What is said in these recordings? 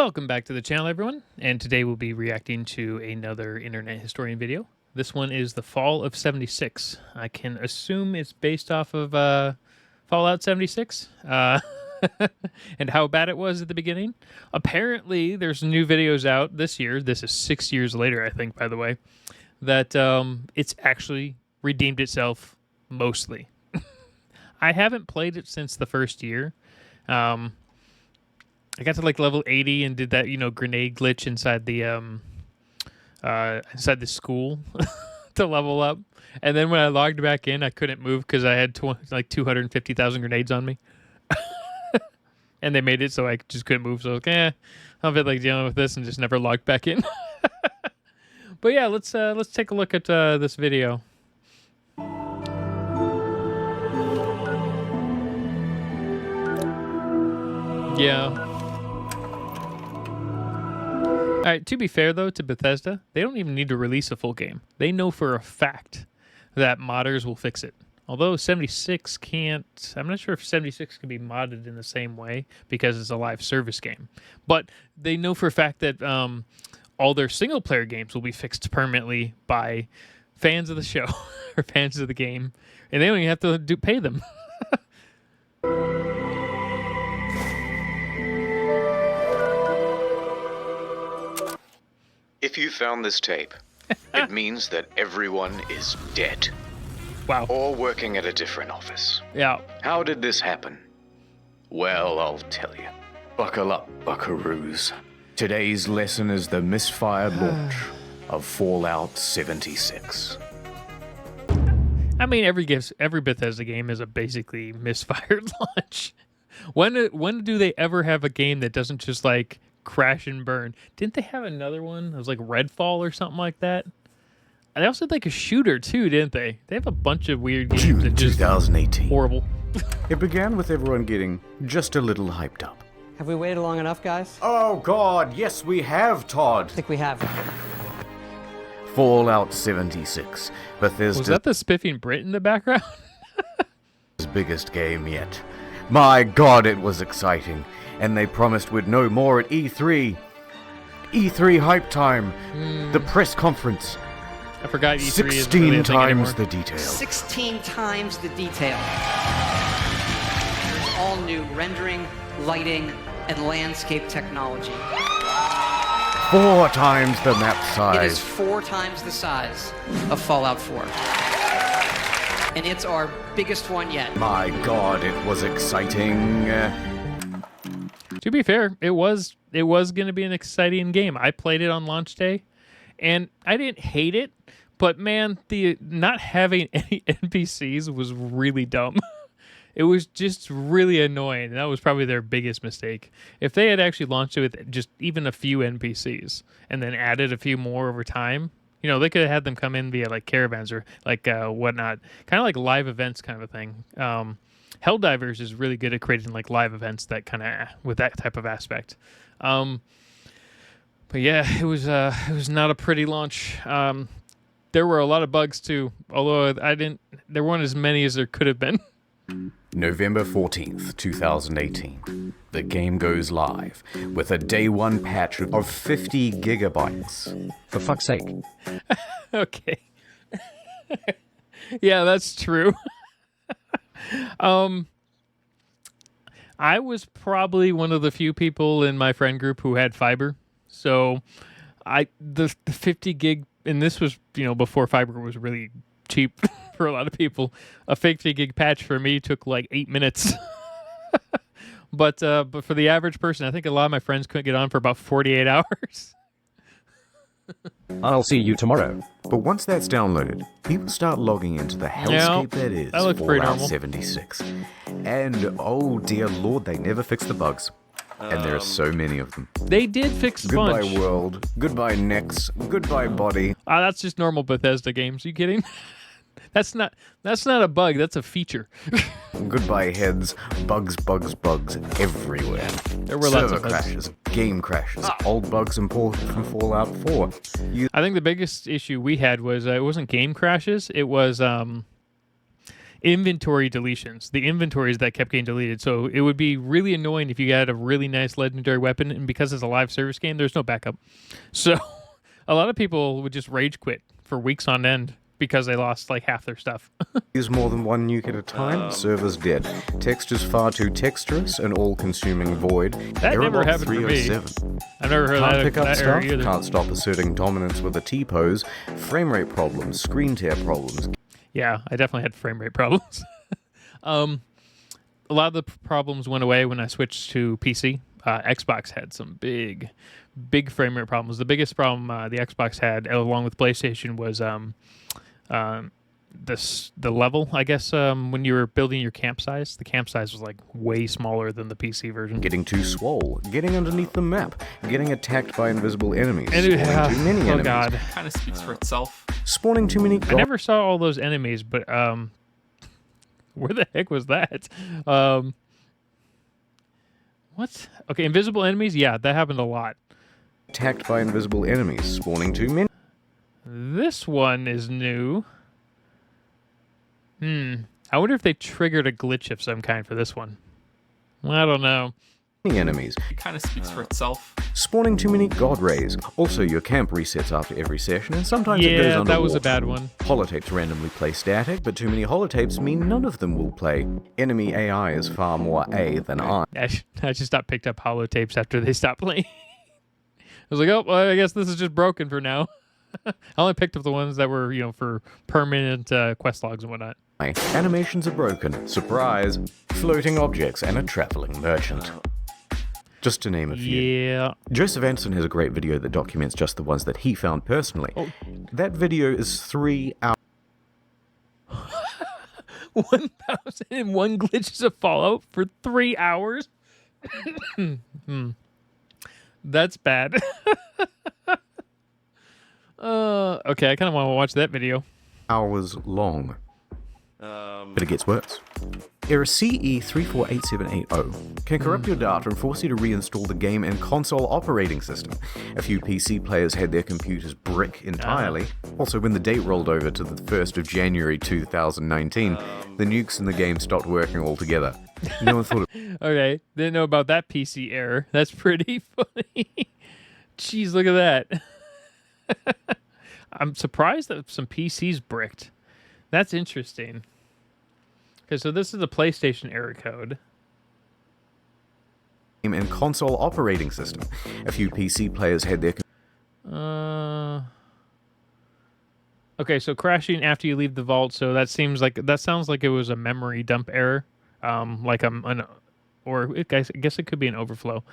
Welcome back to the channel, everyone, and today we'll be reacting to another Internet Historian video. This one is The Fall of 76. I can assume it's based off of Fallout 76 and how bad it was at the beginning. Apparently, there's new videos out this year. This is 6 years later, I think, by the way, that it's actually redeemed itself mostly. I haven't played it since the first year. I got to like level 80 and did that, grenade glitch inside the school to level up. And then when I logged back in, I couldn't move because I had like 250,000 grenades on me. And they made it so I just couldn't move. So I was like, I'm a bit like dealing with this and just never logged back in. But yeah, let's take a look at this video. Yeah. All right, to be fair, though, to Bethesda, they don't even need to release a full game. They know for a fact that modders will fix it. Although 76 can't... I'm not sure if 76 can be modded in the same way because it's a live service game. But they know for a fact that all their single-player games will be fixed permanently by fans of the show or fans of the game. And they don't even have to pay them. If you found this tape, it means that everyone is dead. Wow. Or working at a different office. Yeah. How did this happen? Well, I'll tell you. Buckle up, buckaroos. Today's lesson is the misfired launch of Fallout 76. I mean, every Bethesda game is a basically misfired launch. When do they ever have a game that doesn't just like crash and burn? Didn't they have another one? It was like Redfall or something like that. And they also had like a shooter too, didn't they? They have a bunch of weird games. June that just 2018. Horrible. It began with everyone getting just a little hyped up. Have we waited long enough, guys? Oh God, yes we have, Todd. I think we have. Fallout 76. Bethesda's Was that the spiffing Brit in the background? biggest game yet. My God, it was exciting. And they promised we'd know more at E3. E3 hype time. The press conference. I forgot E3 isn't 16 really a thing times anymore. the detail. 16 times the detail. There's all new rendering, lighting, and landscape technology. 4 times the map It is size. 4 times the size of Fallout 4. And it's our biggest one yet. My God, it was exciting. To be fair, it was going to be an exciting game. I played it on launch day, and I didn't hate it, but man, the not having any NPCs was really dumb. It was just really annoying. That was probably their biggest mistake. If they had actually launched it with just even a few NPCs and then added a few more over time, they could have had them come in via like caravans or like whatnot, kind of like live events kind of a thing. Helldivers is really good at creating like live events that kind of with that type of aspect. But yeah, it was not a pretty launch. There were a lot of bugs too, although there weren't as many as there could have been. November 14th, 2018. The game goes live with a day one patch of 50 gigabytes. For fuck's sake. Okay. Yeah, that's true. I was probably one of the few people in my friend group who had fiber. So the 50 gig, and this was, before fiber was really cheap for a lot of people. A 50 gig patch for me took like 8 minutes. But for the average person, I think a lot of my friends couldn't get on for about 48 hours. I'll see you tomorrow. But once that's downloaded, people start logging into the hellscape that is that looks pretty Fallout normal. 76. And oh dear Lord, they never fix the bugs. And there are so many of them. They did fix a Goodbye bunch. world, goodbye necks, goodbye body. That's just normal Bethesda games. You kidding? That's not a bug. That's a feature. Goodbye heads, bugs everywhere. There were lots Server of bugs. crashes, game crashes, old bugs imported from Fallout 4. I think the biggest issue we had was it wasn't game crashes. It was inventory deletions. The inventories that kept getting deleted. So it would be really annoying if you had a really nice legendary weapon, and because it's a live service game, there's no backup. So a lot of people would just rage quit for weeks on end because they lost like half their stuff. Use more than one nuke at a time, server's dead. Textures far too texturous and all-consuming void. That never Error happened to me. 307. I've never heard Can't that, pick up that error stuff, either. can't stop asserting dominance with a T-pose, frame rate problems, screen tear problems. Yeah, I definitely had frame rate problems. A lot of the problems went away when I switched to PC. Xbox had some big frame rate problems. The biggest problem the Xbox had, along with PlayStation, was the level. I guess when you were building your camp size, the camp size was like way smaller than the PC version. Getting too swole, getting underneath the map, getting attacked by invisible enemies, And spawning too many enemies, God. Kind of speaks for itself. spawning too many I never saw all those enemies, but where the heck was that? What? Okay, invisible enemies? Yeah, that happened a lot. attacked by invisible enemies, spawning too many This one is new. I wonder if they triggered a glitch of some kind for this one. I don't know. enemies, It kind of speaks for itself. spawning too many god rays. Also, your camp resets after every session, and sometimes it goes Yeah, underwater. that was a bad one. Holotapes randomly play static, but too many holotapes mean none of them will play. Enemy AI is far more A than I. I just stopped picked up holotapes after they stopped playing. I was like, oh, well, I guess this is just broken for now. I only picked up the ones that were, for permanent quest logs and whatnot. Animations are broken. Surprise! Floating objects and a traveling merchant. Just to name a few. Yeah. Joseph Anson has a great video that documents just the ones that he found personally. That video is 3 hours. 1,001 glitches of Fallout for 3 hours? That's bad. Okay, I kind of want to watch that video. Hours long. But it gets worse. Error CE348780 can corrupt your data and force you to reinstall the game and console operating system. A few PC players had their computers brick entirely. Also, when the date rolled over to the 1st of January 2019, the nukes in the game stopped working altogether. No one thought it Okay, didn't know about that PC error. That's pretty funny. Jeez, look at that. I'm surprised that some PCs bricked. That's interesting. Okay, so this is the PlayStation error code. and console operating system. A few PC players had their Okay, so crashing after you leave the vault. So that sounds like it was a memory dump error, or I guess it could be an overflow.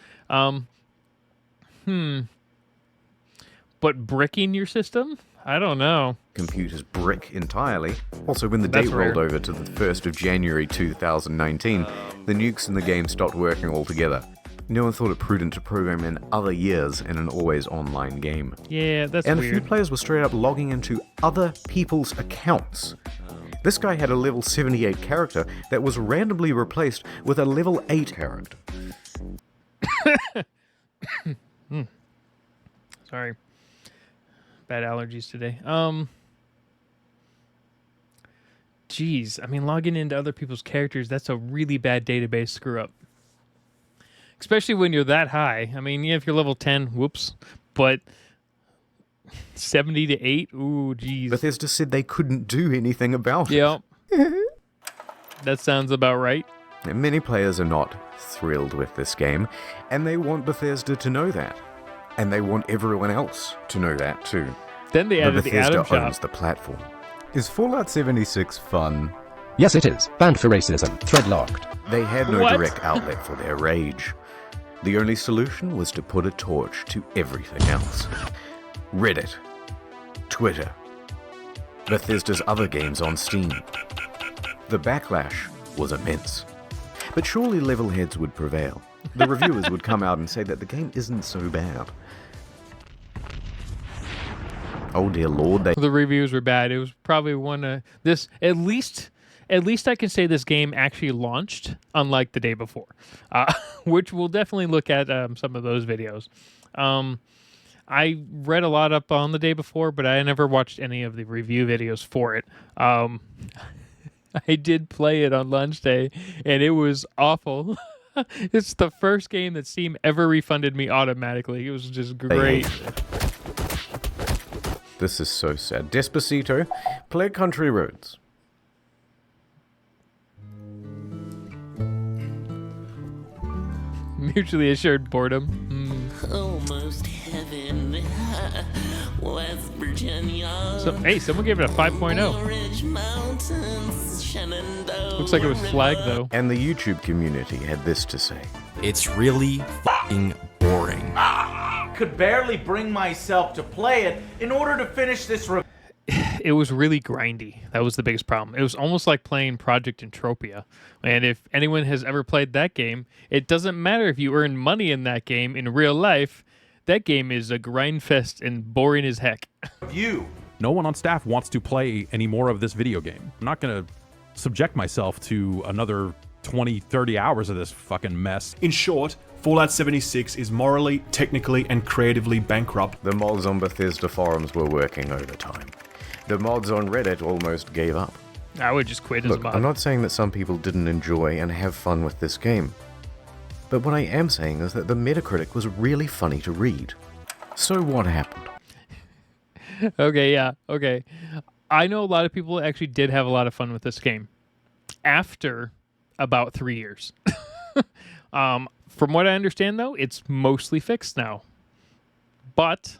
But bricking your system? I don't know. computers brick entirely. Also, when the That's date rolled over to the 1st of January 2019, the nukes in the game stopped working altogether. No one thought it prudent to program in other years in an always online game. Yeah, that's And a weird. few players were straight up logging into other people's accounts. This guy had a level 78 character that was randomly replaced with a level 8 character. Sorry. Bad allergies today. Geez, I mean, logging into other people's characters, that's a really bad database screw up. Especially when you're that high. I mean, yeah, if you're level 10, whoops. But 70 to 8, ooh, geez. Bethesda said they couldn't do anything about it. Yep. That sounds about right. And many players are not thrilled with this game, and they want Bethesda to know that. And they want everyone else to know that too. Then they But added the Bethesda Atom Shop. owns the platform. Is Fallout 76 fun? Yes, it is. Banned for racism. Thread locked. They had no What? direct outlet for their rage. The only solution was to put a torch to everything else. Reddit, Twitter, Bethesda's other games on Steam. The backlash was immense. But surely level heads would prevail. The reviewers would come out and say that the game isn't so bad. Oh dear lord, they The reviews were bad. It was probably one of this. At least I can say this game actually launched, unlike the day before, which we'll definitely look at some of those videos. I read a lot up on the day before, but I never watched any of the review videos for it. I did play it on launch day, and it was awful. It's the first game that Steam ever refunded me automatically. It was just great. This is so sad. Despacito, play Country Roads. Mutually assured boredom. Almost heaven, West Virginia. So, hey, someone gave it a 5.0. Ridge Mountains, Shenandoah. Looks like it was flagged, though. And the YouTube community had this to say. It's really f***ing boring. Could barely bring myself to play it in order to finish this It was really grindy. That was the biggest problem. It was almost like playing Project Entropia. And if anyone has ever played that game, it doesn't matter if you earn money in that game in real life. That game is a grind fest and boring as heck. review. No one on staff wants to play any more of this video game. I'm not going to subject myself to another 20, 30 hours of this fucking mess. In short, Fallout 76 is morally, technically, and creatively bankrupt. The mods on Bethesda forums were working overtime. The mods on Reddit almost gave up. I would just quit as Look, a mod. I'm not saying that some people didn't enjoy and have fun with this game. But what I am saying is that the Metacritic was really funny to read. So what happened? Okay, yeah, okay. I know a lot of people actually did have a lot of fun with this game after about 3 years. From what I understand, though, it's mostly fixed now. But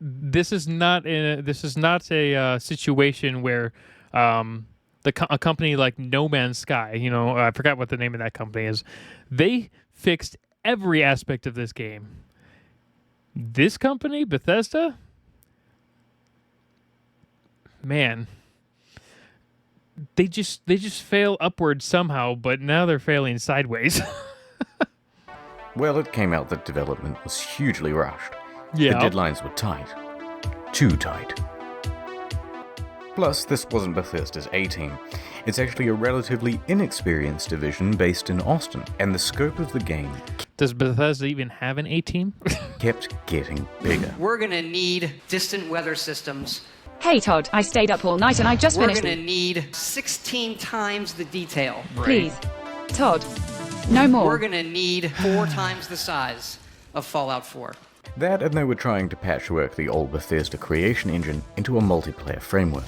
this is not a situation where a company like No Man's Sky, you know, I forgot what the name of that company is, they fixed every aspect of this game. This company, Bethesda, man, they just fail upwards somehow, but now they're failing sideways. Well, it came out that development was hugely rushed. Yeah. The deadlines were tight. Too tight. Plus, this wasn't Bethesda's A-team. It's actually a relatively inexperienced division based in Austin, and the scope of the game Does Bethesda even have an A-team? kept getting bigger. We're gonna need distant weather systems. Hey Todd, I stayed up all night and I just We're finished. gonna need 16 times the detail. Please, Todd, no more. We're gonna need 4 times the size of Fallout 4. That, and they were trying to patchwork the old Bethesda creation engine into a multiplayer framework.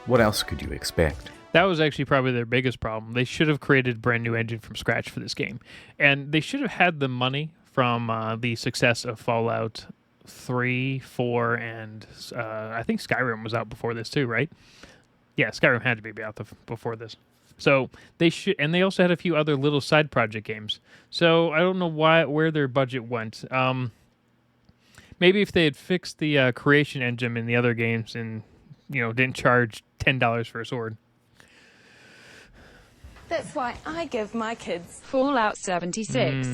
What else could you expect? That was actually probably their biggest problem. They should have created a brand new engine from scratch for this game. And they should have had the money from the success of Fallout 3, 4, and I think Skyrim was out before this too, right? Yeah, Skyrim had to be out before this. So they should, and they also had a few other little side project games. So I don't know where their budget went. Maybe if they had fixed the creation engine in the other games and, you know, didn't charge $10 for a sword. That's why I give my kids Fallout 76.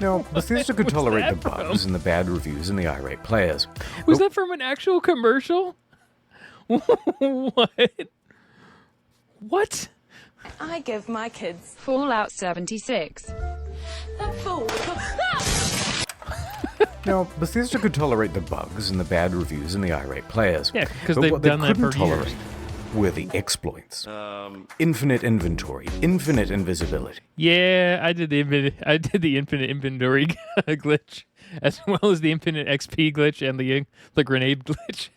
Now, Bethesda could tolerate the bugs and the bad reviews and the irate players. Was that from an actual commercial? What? What? I give my kids Fallout 76. Now, Bethesda could tolerate the bugs and the bad reviews and the irate players. Yeah, because but they've what they done that couldn't for tolerate years. were the exploits. Infinite inventory, infinite invisibility. Yeah, I did the infinite inventory glitch, as well as the infinite XP glitch and the grenade glitch.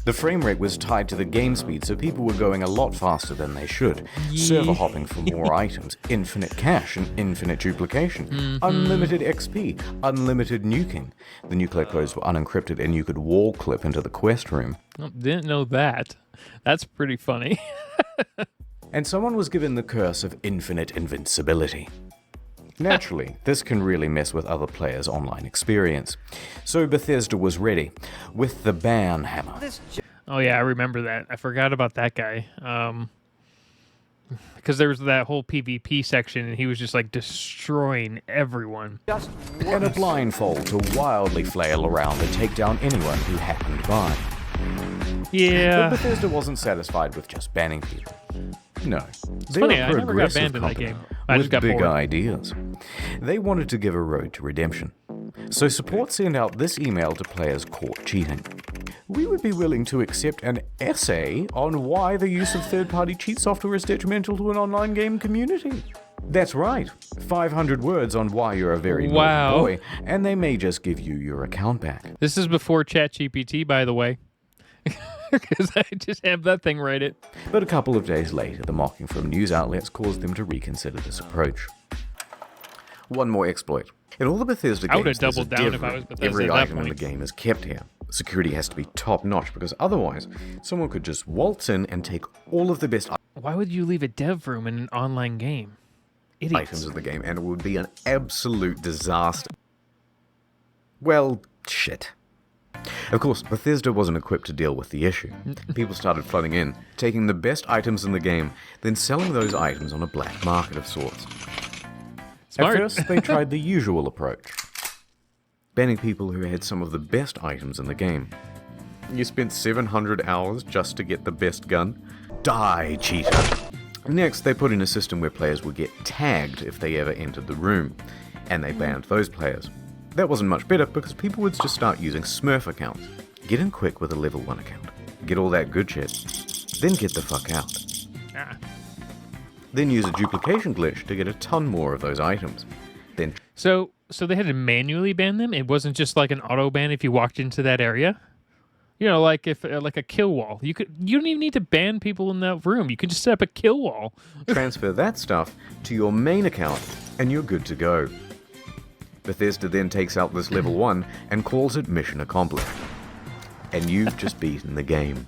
The frame rate was tied to the game speed, so people were going a lot faster than they should. Server hopping for more items, infinite cache and infinite duplication, unlimited XP, unlimited nuking. The nuclear codes were unencrypted and you could wall clip into the quest room. Oh, didn't know that. That's pretty funny. And someone was given the curse of infinite invincibility. Naturally, this can really mess with other players' online experience. So Bethesda was ready, with the ban hammer. Oh yeah, I remember that. I forgot about that guy. Because there was that whole PvP section, and he was just like destroying everyone. And a blindfold to wildly flail around and take down anyone who happened by. Yeah. But Bethesda wasn't satisfied with just banning people. No, they funny, were I never got progressive banned in that company game. I with just got big bored. ideas. They wanted to give a road to redemption. So support sent out this email to players caught cheating. we would be willing to accept an essay on why the use of third-party cheat software is detrimental to an online game community. That's right, 500 words on why you're a very naughty boy, and they may just give you your account back. This is before ChatGPT, by the way. Because I just have that thing write it. But a couple of days later, the mocking from news outlets caused them to reconsider this approach. One more exploit. In all the Bethesda I would games, have there's a doubled down dev if I room. was Bethesda Every at that item in the point. game is kept here. Security has to be top-notch, because otherwise, someone could just waltz in and take all of the best Why would you leave a dev room in an online game? Idiots. items of the game, and it would be an absolute disaster. Well, shit. Of course, Bethesda wasn't equipped to deal with the issue. People started flooding in, taking the best items in the game, then selling those items on a black market of sorts. Smart. At first, they tried the usual approach, banning people who had some of the best items in the game. You spent 700 hours just to get the best gun? Die, cheater! Next, they put in a system where players would get tagged if they ever entered the room, and they banned those players. That wasn't much better because people would just start using Smurf accounts. Get in quick with a level 1 account. Get all that good shit. Then get the fuck out. Then use a duplication glitch to get a ton more of those items. Then So they had to manually ban them? It wasn't just like an auto ban if you walked into that area? You know, like if like a kill wall. You don't even need to ban people in that room. You can just set up a kill wall. transfer that stuff to your main account and you're good to go. Bethesda then takes out this level 1 and calls it mission accomplished. And you've just beaten the game.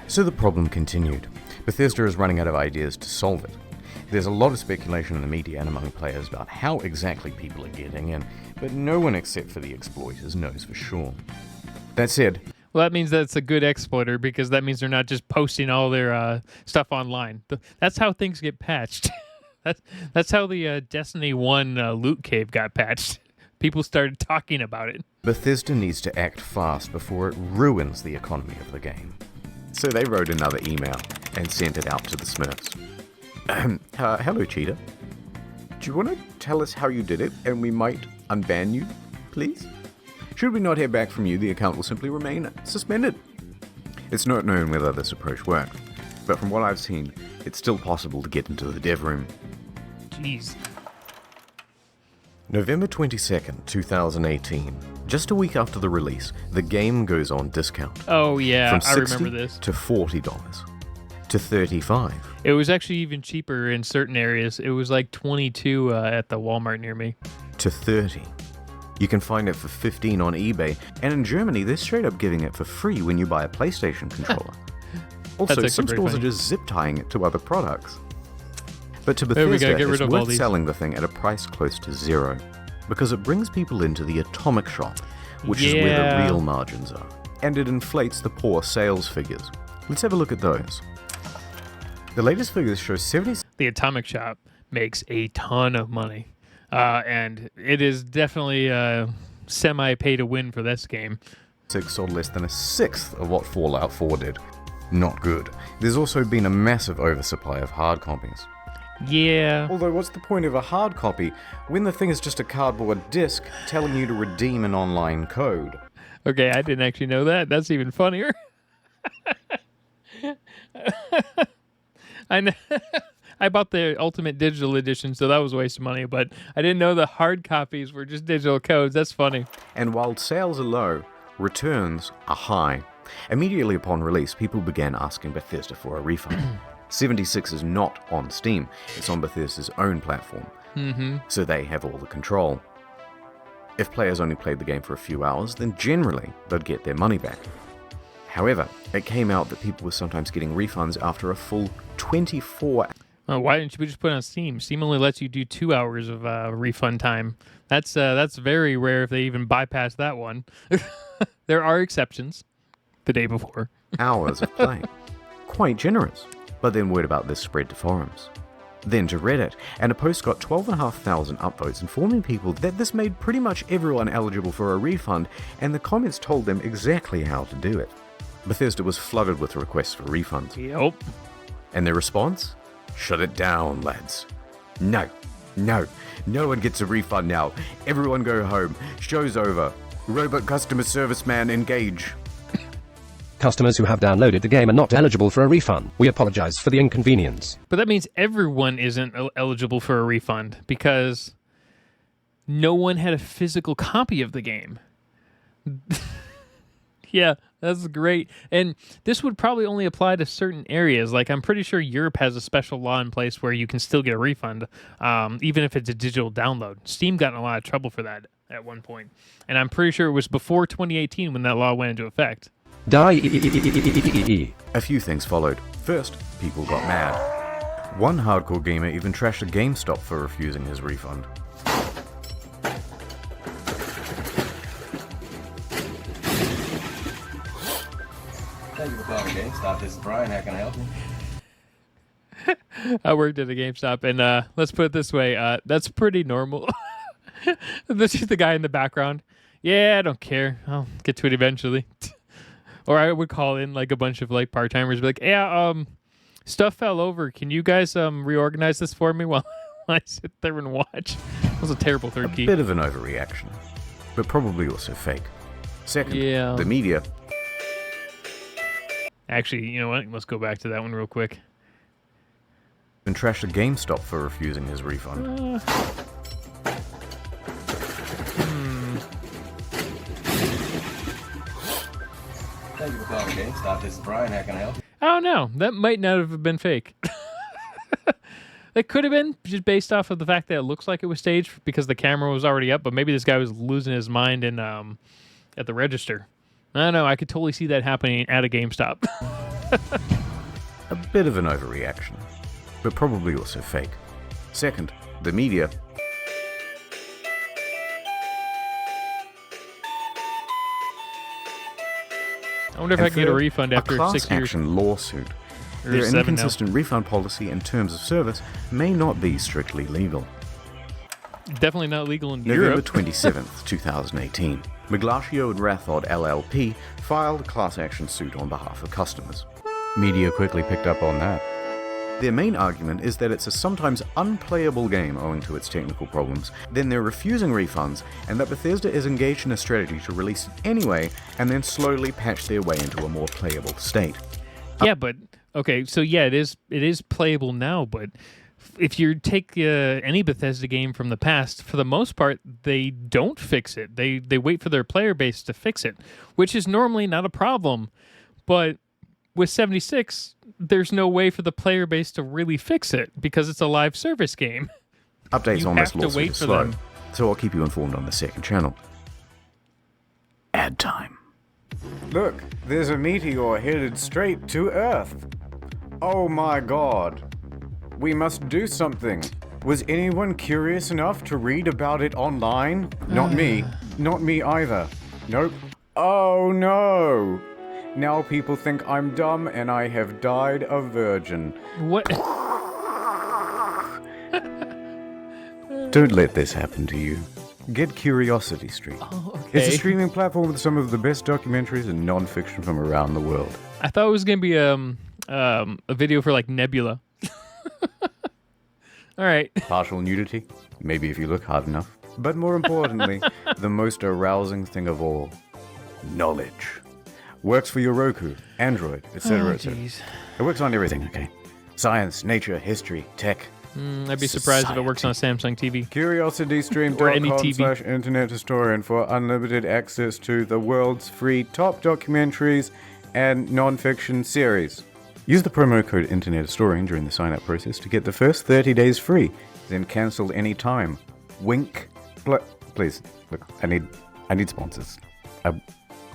So the problem continued. Bethesda is running out of ideas to solve it. There's a lot of speculation in the media and among players about how exactly people are getting in, but no one except for the exploiters knows for sure. That said, Well, that means that's a good exploiter because that means they're not just posting all their stuff online. That's how things get patched. That's how the Destiny 1 loot cave got patched. People started talking about it. Bethesda needs to act fast before it ruins the economy of the game. So they wrote another email and sent it out to the Smurfs. Hello, cheater. Do you want to tell us how you did it and we might unban you, please? Should we not hear back from you, the account will simply remain suspended. It's not known whether this approach worked, but from what I've seen, it's still possible to get into the dev room. Jeez. November 22nd, 2018. Just a week after the release, the game goes on discount. Oh, yeah, From I $60 remember this. to $40 to $35. It was actually even cheaper in certain areas. It was like 22 at the Walmart near me. To $30. You can find it for $15 on eBay, and in Germany, they're straight up giving it for free when you buy a PlayStation controller. Also, actually some pretty stores funny. are just zip tying it to other products. But to There we go, Bethesda, get rid it's of all worth these. selling the thing at a price close to zero, because it brings people into the atomic shop, which is where the Yeah. real margins are, and it inflates the poor sales figures. Let's have a look at those. The latest figures show 76 The Atomic Shop makes a ton of money. And it is definitely semi-pay to win for this game. sold less than a sixth of what Fallout 4 did. Not good. There's also been a massive oversupply of hard copies. Yeah. Although, what's the point of a hard copy when the thing is just a cardboard disc telling you to redeem an online code? Okay, I didn't actually know that. That's even funnier. I know. I bought the Ultimate Digital Edition, so that was a waste of money, but I didn't know the hard copies were just digital codes. That's funny. And while sales are low, returns are high. Immediately upon release, people began asking Bethesda for a refund. 76 is not on Steam, it's on Bethesda's own platform, so they have all the control. If players only played the game for a few hours, then generally they'd get their money back. However, it came out that people were sometimes getting refunds after a full 24 hours. Oh, why didn't you just put it on Steam? Steam only lets you do 2 hours of refund time. That's very rare if they even bypass that one. There are exceptions. The day before. Hours of play. Quite generous. But then word about this spread to forums. Then to Reddit, and a post got 12,500 upvotes informing people that this made pretty much everyone eligible for a refund, and the comments told them exactly how to do it. Bethesda was flooded with requests for refunds. Yep. And their response? Shut it down, lads. No one gets a refund now. Everyone go home. Show's over. Robot customer service man, engage. Customers who have downloaded the game are not eligible for a refund. We apologize for the inconvenience. But that means everyone isn't eligible for a refund because no one had a physical copy of the game. Yeah, that's great. And this would probably only apply to certain areas. Like, I'm pretty sure Europe has a special law in place where you can still get a refund, even if it's a digital download. Steam got in a lot of trouble for that at one point. And I'm pretty sure it was before 2018 when that law went into effect. A few things followed. First, people got mad. One hardcore gamer even trashed a GameStop for refusing his refund. Thank you for calling GameStop. This is Brian. How can I help you? I worked at a GameStop, and let's put it this way, that's pretty normal. This is the guy in the background. Yeah, I don't care. I'll get to it eventually. Or I would call in like a bunch of like part-timers, be like, yeah, stuff fell over. Can you guys reorganize this for me while I sit there and watch? That was a terrible third key. A bit of an overreaction, but probably also fake. Second, the media. Actually, you know what? Let's go back to that one real quick. And trashed a GameStop for refusing his refund. Thank you for calling GameStop. This is Brian. How can I help you? I don't know. That might not have been fake. It could have been just based off of the fact that it looks like it was staged because the camera was already up, but maybe this guy was losing his mind in at the register. I don't know. I could totally see that happening at a GameStop. A bit of an overreaction, but probably also fake. Second, the media. I wonder if I can get a refund after a class 6 years. action lawsuit. Or Their 7 now. inconsistent refund policy and terms of service may not be strictly legal. Definitely not legal in November Europe. 27th, 2018. Miglatio and Rathod LLP filed a class action suit on behalf of customers. Media quickly picked up on that. Their main argument is that it's a sometimes unplayable game owing to its technical problems, then they're refusing refunds, and that Bethesda is engaged in a strategy to release it anyway and then slowly patch their way into a more playable state. Yeah, but okay, so yeah, it is playable now, but if you take any Bethesda game from the past, for the most part, they don't fix it. They wait for their player base to fix it, which is normally not a problem. But with 76, there's no way for the player base to really fix it because it's a live service game. Updates You on have this to lawsuit wait are for slow, them. so I'll keep you informed on the second channel. Ad time. Look, there's a meteor headed straight to Earth. Oh my god. We must do something. Was anyone curious enough to read about it online? Not me. Not me either. Nope. Oh no. Now people think I'm dumb and I have died a virgin. What? Don't let this happen to you. Get Curiosity Stream. Oh, It's a okay. streaming platform with some of the best documentaries and non-fiction from around the world. I thought it was gonna be a video for like Nebula. All right. Partial nudity, maybe if you look hard enough. But more importantly, the most arousing thing of all, knowledge. Works for your Roku, Android, etc. Oh, etc. jeez. It works on everything, okay? Science, nature, history, tech. I'd be surprised if it works on a Samsung TV. Or any TV. CuriosityStream.com/internet historian for unlimited access to the world's free top documentaries and non-fiction series. Use the promo code Internet Historian during the sign-up process to get the first 30 days free, then cancel any time. Wink. Please, look, I need sponsors. I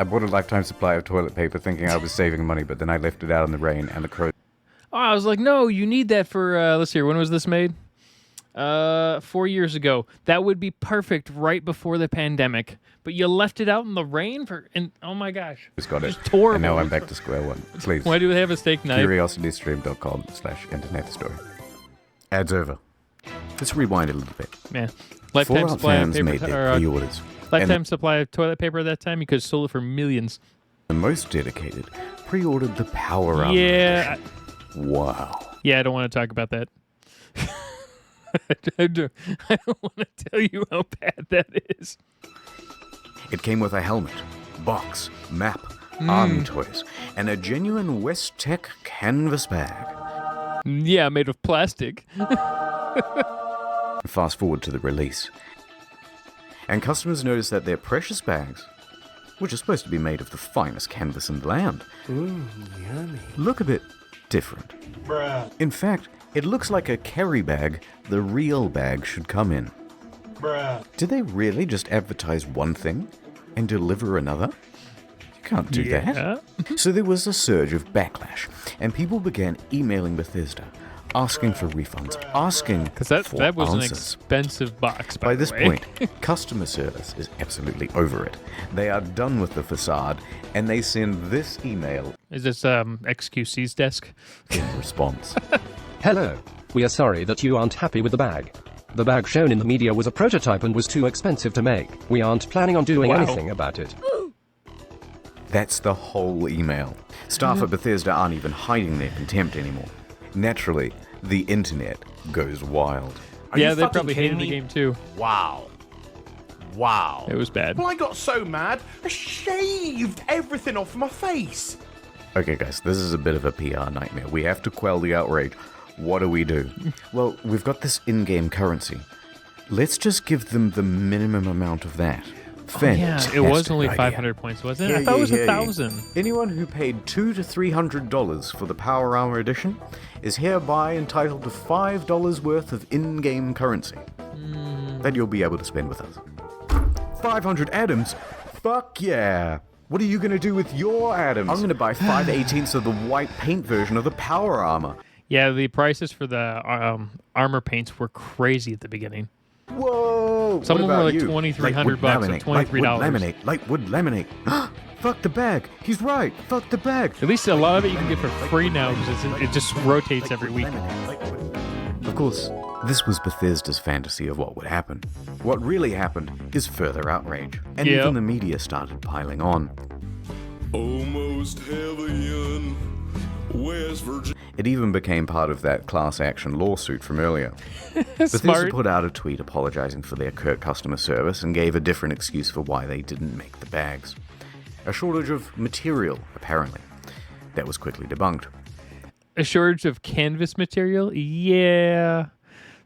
bought a lifetime supply of toilet paper thinking I was saving money, but then I left it out in the rain and the crows. Oh, I was like, no, you need that for, let's see, when was this made? 4 years ago. That would be perfect right before the pandemic. But you left it out in the rain and oh my gosh. Just got it. Just horrible. And now I'm back to square one. Please. Why do they have a steak knife? CuriosityStream.com/internet historian. Ads over. Let's rewind a little bit. Man, lifetime Fallout supply of fans paper. made their pre-orders. Lifetime supply of toilet paper at that time. You could have sold it for millions. The most dedicated pre-ordered the Power Up. Yeah. Wow. Yeah, I don't want to talk about that. I don't want to tell you how bad that is. It came with a helmet, box, map, army toys, and a genuine West Tech canvas bag. Yeah, made of plastic. Fast forward to the release. And customers noticed that their precious bags, which are supposed to be made of the finest canvas in the land, look a bit different. Bruh. In fact, it looks like a carry bag the real bag should come in. Bruh. Did they really just advertise one thing and deliver another? You can't do that. So there was a surge of backlash, and people began emailing Bethesda, asking for refunds, asking Because for that was an answers. expensive box, By the this way. point, customer service is absolutely over it. They are done with the facade, and they send this email Is this XQC's desk? in response. Hello. We are sorry that you aren't happy with the bag. The bag shown in the media was a prototype and was too expensive to make. We aren't planning on doing anything about it. That's the whole email. Staff at Bethesda aren't even hiding their contempt anymore. Naturally, the internet goes wild. Yeah, they probably hated the game too. Wow. Wow. It was bad. Well, I got so mad, I shaved everything off my face. Okay, guys, this is a bit of a PR nightmare. We have to quell the outrage. What do we do? Well, we've got this in-game currency. Let's just give them the minimum amount of that. Fantastic Yeah, it was only idea. 500 points, wasn't it? I thought it was 1,000. Anyone who paid $200 to $300 for the Power Armor Edition is hereby entitled to $5 worth of in-game currency that you'll be able to spend with us. 500 atoms? Fuck yeah! What are you gonna do with your atoms? I'm gonna buy 5/18 of the white paint version of the Power Armor. Yeah, the prices for the armor paints were crazy at the beginning. Whoa! Some of them were like you? $2,300 bucks and $23. Lightwood laminate. Fuck the bag. He's right. Fuck the bag. At least a lot of it you can get for free now because it just rotates every week. Of course, this was Bethesda's fantasy of what would happen. What really happened is further outrage, and Yep. even the media started piling on. Almost heaven, West Virginia. It even became part of that class action lawsuit from earlier. Bethesda Smart. put out a tweet apologizing for their curt customer service and gave a different excuse for why they didn't make the bags. A shortage of material, apparently. That was quickly debunked. A shortage of canvas material? Yeah.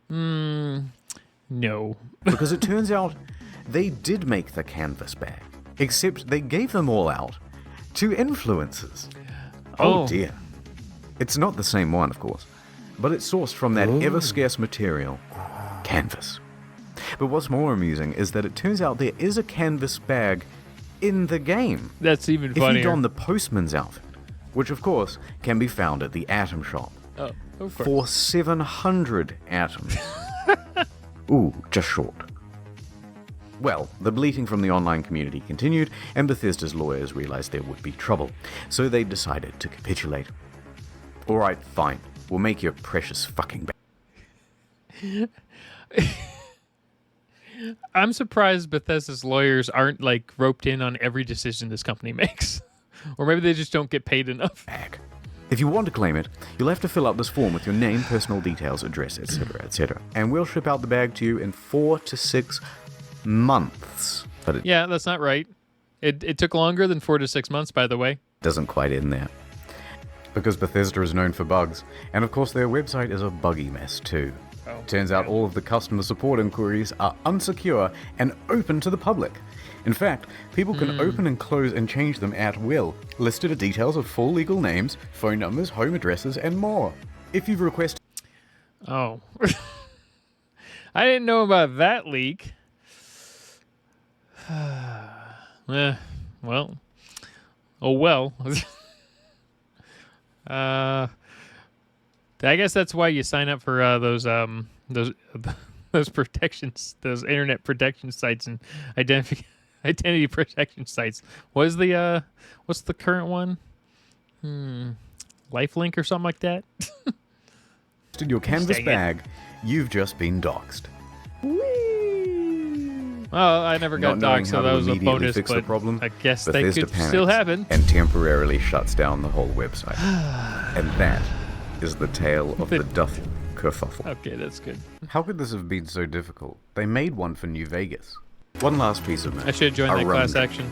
No. Because it turns out they did make the canvas bag, except they gave them all out to influencers. Oh dear. It's not the same one, of course, but it's sourced from that ever-scarce material, canvas. But what's more amusing is that it turns out there is a canvas bag in the game. That's even If funnier. you don the postman's outfit, which of course can be found at the Atom Shop, Oh, of course. for 700 atoms. Ooh, just short. Well, the bleating from the online community continued, and Bethesda's lawyers realized there would be trouble, so they decided to capitulate. Alright, fine. We'll make your precious fucking bag. I'm surprised Bethesda's lawyers aren't like roped in on every decision this company makes. Or maybe they just don't get paid enough. If you want to claim it, you'll have to fill out this form with your name, personal details, address, etc., etc. And we'll ship out the bag to you in 4 to 6 months. But it Yeah, that's not right. It took longer than 4 to 6 months, by the way. doesn't quite end there. Because Bethesda is known for bugs, and of course their website is a buggy mess too. Turns out all of the customer support inquiries are unsecure and open to the public. In fact, people can open and close and change them at will. Listed are details of full legal names, phone numbers, home addresses, and more. If you've requested... Oh. I didn't know about that leak. Well. Oh, well. I guess that's why you sign up for those protections, those internet protection sites and identity protection sites. What's the current one? Lifelink or something like that. In your canvas Dang it. bag, you've just been doxxed. Well, I never got Not knowing doxxed, so how that to was a immediately bonus, fix but the problem, I guess Bethesda they could still panics happen. and temporarily shuts down the whole website. And that is the tale of the duffel kerfuffle. Okay, that's good. How could this have been so difficult? They made one for New Vegas. One last piece of news. I should have joined A that rum class drink. action.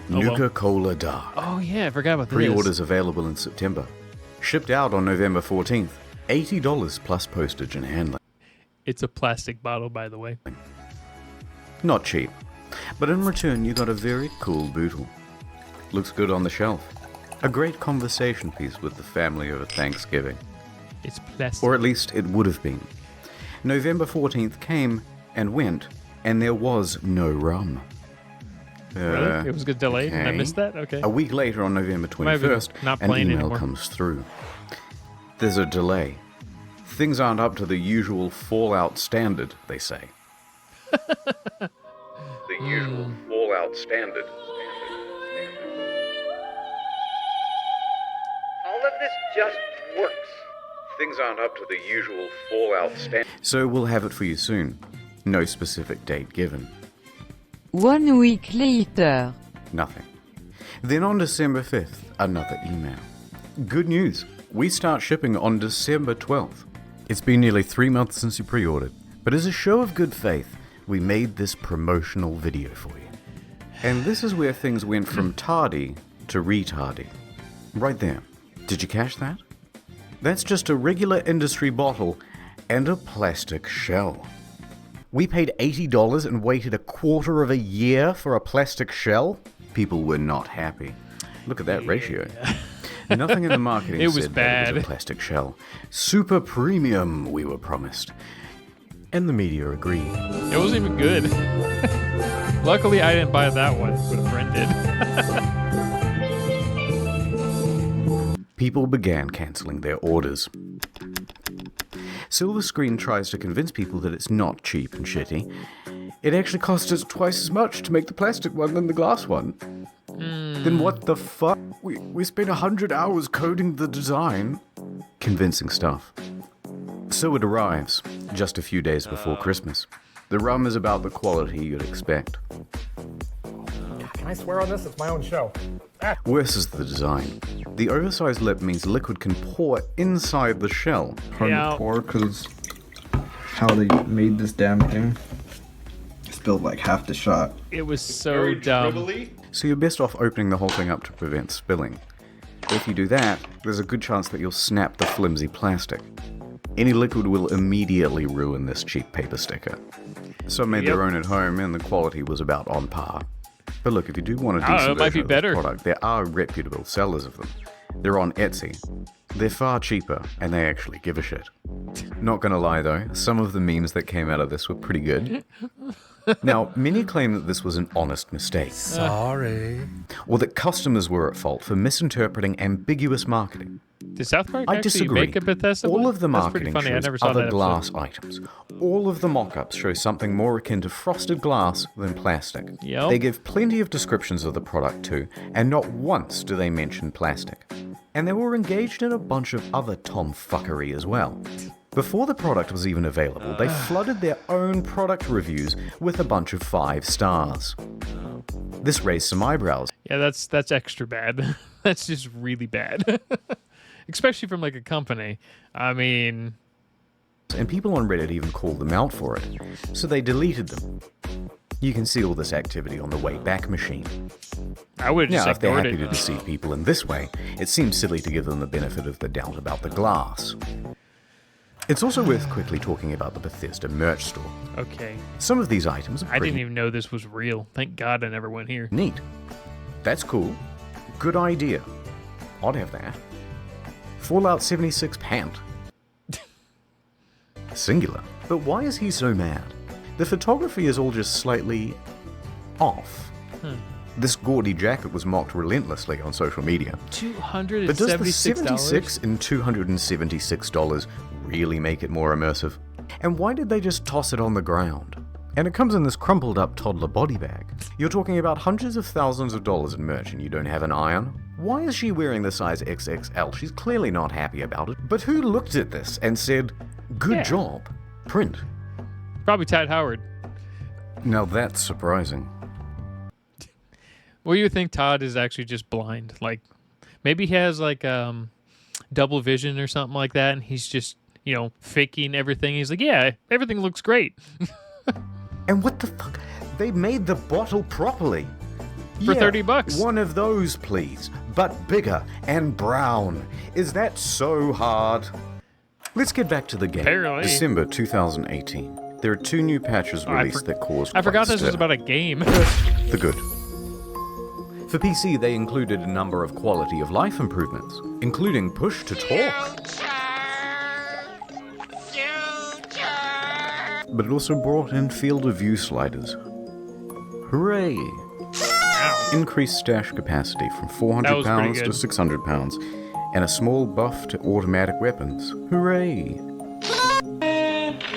Oh, well. Nuka-Cola Dark. Oh, yeah, I forgot about this. Pre-orders available in September. Shipped out on November 14th. $80 plus postage and handling. It's a plastic bottle, by the way. Not cheap. But in return, you got a very cool bootle. Looks good on the shelf. A great conversation piece with the family over Thanksgiving. It's plastic. Or at least it would have been. November 14th came and went, and there was no rum. Really? It was good delayed, and I missed that? Okay. A week later, on November Might have been 21st, not an playing email anymore. comes through. There's a delay. Things aren't up to the usual Fallout standard, they say. The usual Fallout standard. All of this just works. Things aren't up to the usual Fallout standard. So we'll have it for you soon. No specific date given. 1 week later. Nothing. Then on December 5th, another email. Good news. We start shipping on December 12th. It's been nearly 3 months since you pre-ordered, but as a show of good faith, we made this promotional video for you. And this is where things went from tardy to retardy. Right there. Did you catch that? That's just a regular industry bottle and a plastic shell. We paid $80 and waited a quarter of a year for a plastic shell? People were not happy. Look at that ratio. Nothing in the marketing It was said that it was bad. a plastic shell. Super premium, we were promised. And the media agreed. It wasn't even good. Luckily, I didn't buy that one, but a friend did. People began cancelling their orders. Silver Screen tries to convince people that it's not cheap and shitty. It actually costs us twice as much to make the plastic one than the glass one. Then what the fuck? We spent 100 hours coding the design. Convincing stuff. So it arrives, just a few days before Christmas. The rum is about the quality you'd expect. Can I swear on this? It's my own show. Worse is the design. The oversized lip means liquid can pour inside the shell. Hard to pour because how they made this damn thing. Spilled like half the shot. It was so dumb. So you're best off opening the whole thing up to prevent spilling. If you do that, there's a good chance that you'll snap the flimsy plastic. Any liquid will immediately ruin this cheap paper sticker. Some made their own at home and the quality was about on par. But look, if you do want a I don't decent know, it might version be of this better. product, there are reputable sellers of them. They're on Etsy. They're far cheaper, and they actually give a shit. Not gonna lie though, some of the memes that came out of this were pretty good. Now, many claim that this was an honest mistake. Sorry. Or that customers were at fault for misinterpreting ambiguous marketing. Did South Park I actually disagree. make a Bethesda All one? of the That's pretty marketing funny. I shows never saw other that glass episode. items. All of the mock-ups show something more akin to frosted glass than plastic. Yep. They give plenty of descriptions of the product too, and not once do they mention plastic. And they were engaged in a bunch of other tomfuckery as well. Before the product was even available, they flooded their own product reviews with a bunch of 5 stars. This raised some eyebrows. Yeah, that's extra bad. That's just really bad. Especially from like a company. I mean, And people on Reddit even called them out for it, so they deleted them. You can see all this activity on the Wayback Machine. I would have Now, just if they're ignored happy it. to deceive people in this way, it seems silly to give them the benefit of the doubt about the glass. It's also worth quickly talking about the Bethesda merch store. Okay. Some of these items are I pretty didn't even know this was real. Thank God I never went here. neat. That's cool. Good idea. I'd have that. Fallout 76 pant. Singular. But why is he so mad? The photography is all just slightly off. This gaudy jacket was mocked relentlessly on social media. $276. But does the 76 and $276 really make it more immersive? And why did they just toss it on the ground? And it comes in this crumpled up toddler body bag. You're talking about hundreds of thousands of dollars in merch and you don't have an iron? Why is she wearing the size XXL? She's clearly not happy about it. But who looked at this and said, good job, print? Probably Tad Howard. Now that's surprising. Well, you think Todd is actually just blind. Like, maybe he has like double vision or something like that, and he's just, you know, faking everything. He's like, yeah, everything looks great. And what the fuck? They made the bottle properly. For $30. One of those, please, but bigger and brown. Is that so hard? Let's get back to the game. Apparently. December 2018. There are 2 new patches released that caused I forgot quite this was stir. about a game. The good. For PC, they included a number of quality of life improvements, including push to talk. But it also brought in field of view sliders. Hooray! Increased stash capacity from 400 pounds to 600 pounds, and a small buff to automatic weapons. Hooray!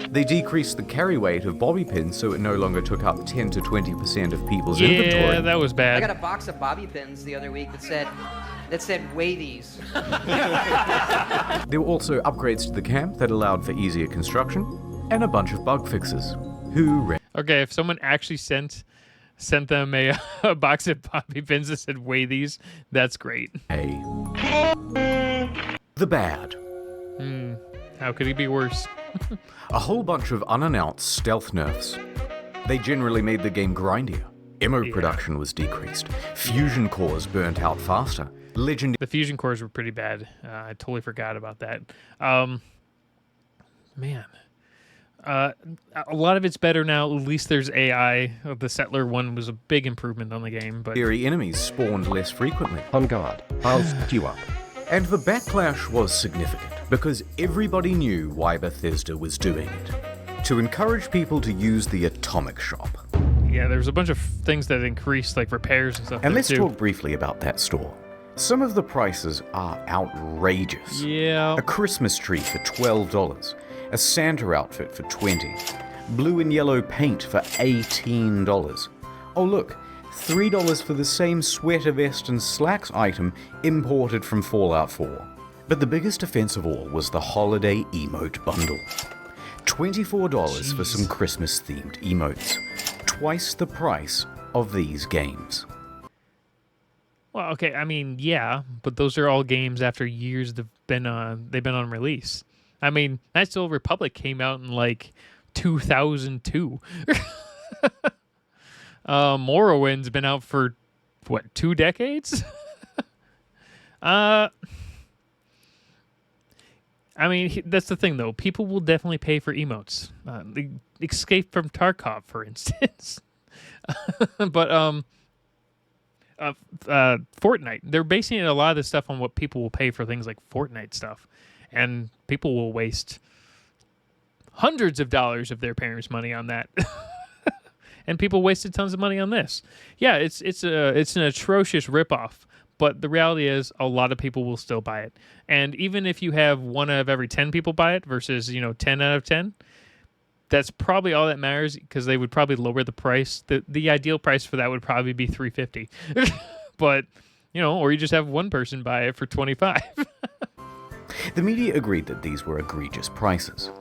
They decreased the carry weight of bobby pins so it no longer took up 10 to 20% of people's inventory. Yeah, that was bad. I got a box of bobby pins the other week that said weigh these. There were also upgrades to the camp that allowed for easier construction, and a bunch of bug fixes. Hooray! Okay, if someone actually sent them a box of bobby pins that said weigh these, that's great. The bad. How could it be worse? A whole bunch of unannounced stealth nerfs. They generally made the game grindier. Ammo production was decreased. Fusion cores burnt out faster. The fusion cores were pretty bad. I totally forgot about that. Man. A lot of it's better now. At least there's AI. The Settler one was a big improvement on the game. But Scary enemies spawned less frequently. On guard. I'll set you up. And the backlash was significant, because everybody knew why Bethesda was doing it. To encourage people to use the Atomic Shop. yeah, there's a bunch of things that increased, like repairs and stuff. And there, let's too. talk briefly about that store. Some of the prices are outrageous. Yeah. A Christmas tree for $12. A Santa outfit for $20. Blue and yellow paint for $18. Oh look, $3 for the same sweater vest and slacks item imported from Fallout 4. But the biggest offense of all was the holiday emote bundle. $24 for some Christmas-themed emotes. Twice the price of these games. Well, okay, I mean, yeah, but those are all games after years they've been on release. I mean, Knights of the Old Republic came out in like 2002. Morrowind's been out for what, 2 decades? I mean, that's the thing though. People will definitely pay for emotes. The Escape from Tarkov, for instance. But Fortnite, they're basing a lot of this stuff on what people will pay for things like Fortnite stuff, and people will waste hundreds of dollars of their parents' money on that. And people wasted tons of money on this. Yeah, it's an atrocious ripoff, but the reality is a lot of people will still buy it. And even if you have 1 out of every 10 people buy it versus 10 out of 10, that's probably all that matters, because they would probably lower the price. The ideal price for that would probably be $350. But or you just have one person buy it for $25. The media agreed that these were egregious prices.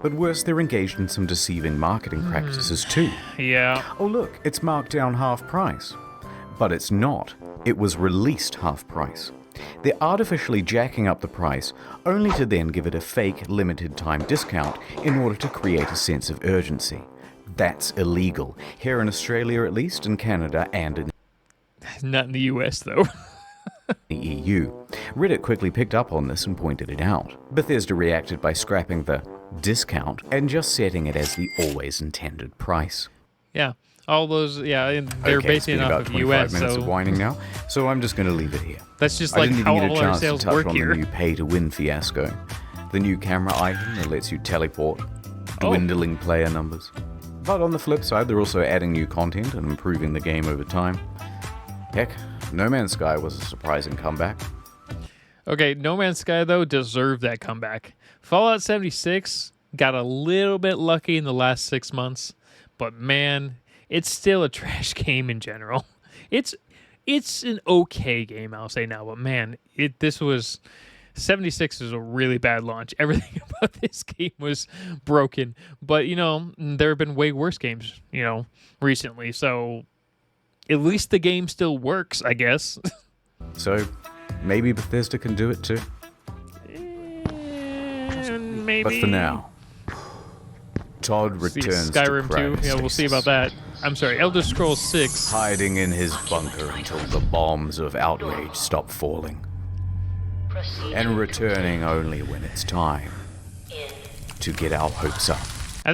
But worse, they're engaged in some deceiving marketing practices too. Yeah. Oh look, it's marked down half price. But it's not. It was released half price. They're artificially jacking up the price, only to then give it a fake limited time discount in order to create a sense of urgency. That's illegal, here in Australia at least, in Canada, and in Not in the US though. the EU. Reddit quickly picked up on this and pointed it out. Bethesda reacted by scrapping the discount and just setting it as the always intended price. Yeah. All those, yeah, and they're Okay, basing it's it been off about of 25 US, minutes so of whining now, so I'm just going to leave it here. that's just I like didn't how even get a all our chance sales to touch work on here. the new pay-to-win fiasco. The new camera item that lets you teleport, dwindling player numbers. But on the flip side, they're also adding new content and improving the game over time. Heck, No Man's Sky was a surprising comeback. Okay, No Man's Sky, though, deserved that comeback. Fallout 76 got a little bit lucky in the last 6 months, but man, it's still a trash game in general. It's an okay game, I'll say now, but man, 76 is a really bad launch. Everything about this game was broken, but there have been way worse games, recently, so at least the game still works, I guess. So, maybe Bethesda can do it too. Maybe. But for now, Todd See, returns Skyrim to 2. Yeah, we'll see about that. I'm sorry, Elder Scrolls 6. hiding in his bunker until the bombs of outrage stop falling, and returning only when it's time to get our hopes up. I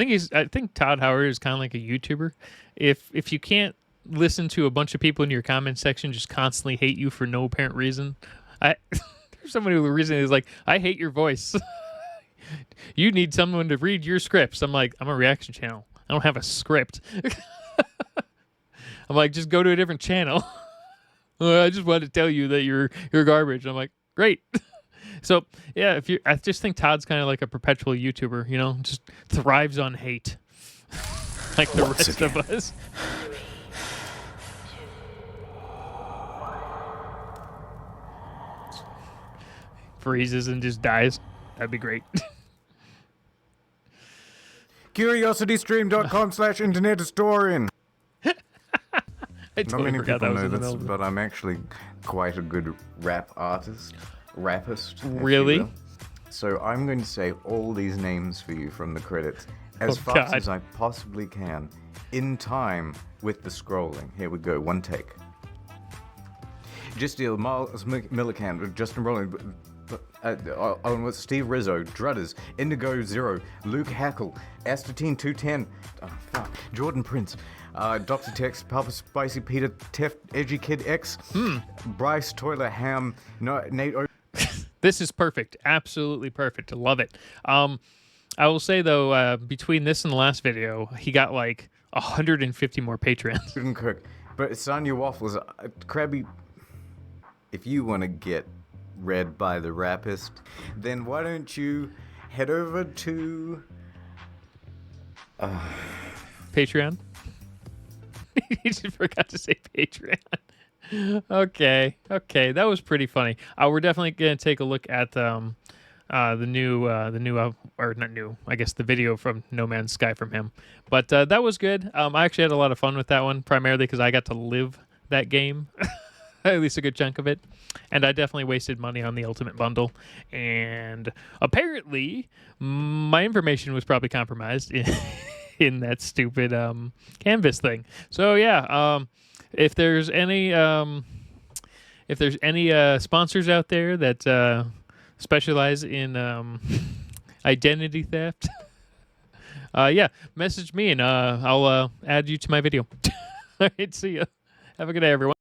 think Todd Howard is kind of like a YouTuber. If you can't listen to a bunch of people in your comment section just constantly hate you for no apparent reason, there's someone who recently is like, I hate your voice. You need someone to read your scripts. I'm like, I'm a reaction channel. I don't have a script. I'm like, just go to a different channel. I just wanted to tell you that you're garbage. I'm like, great. So yeah, I just think Todd's kind of like a perpetual YouTuber, you know, just thrives on hate, like the rest of us. Freezes and just dies. That'd be great. CuriosityStream.com/internet historian. I totally Not many forgot people that was know in the this, middle. but I'm actually quite a good rappist. If you Really? will. So I'm going to say all these names for you from the credits as Oh, fast God. as I possibly can, in time with the scrolling. Here we go, one take. Justiel, Miles Millican, Justin Rowland, on with Steve Rizzo, Drudders, Indigo Zero, Luke Hackle, Astatine 210, Jordan Prince, Dr. Tex, Papa Spicy Peter, Tef, Edgy Kid X, Bryce Toiler Ham, Nate O. This is perfect. Absolutely perfect. I love it. I will say, though, between this and the last video, he got like 150 more patrons. Couldn't cook. But Sanya Waffles, Krabby, if you want to get read by the rapist, then why don't you head over to Patreon? He just forgot to say Patreon. Okay, that was pretty funny. We're definitely gonna take a look at the new, or not new, I guess the video from No Man's Sky from him. But that was good. I actually had a lot of fun with that one, primarily because I got to live that game, at least a good chunk of it. And I definitely wasted money on the Ultimate Bundle. And apparently, my information was probably compromised in that stupid Canvas thing. So yeah, if there's any sponsors out there that specialize in identity theft, yeah, message me and I'll add you to my video. All right, see ya. Have a good day, everyone.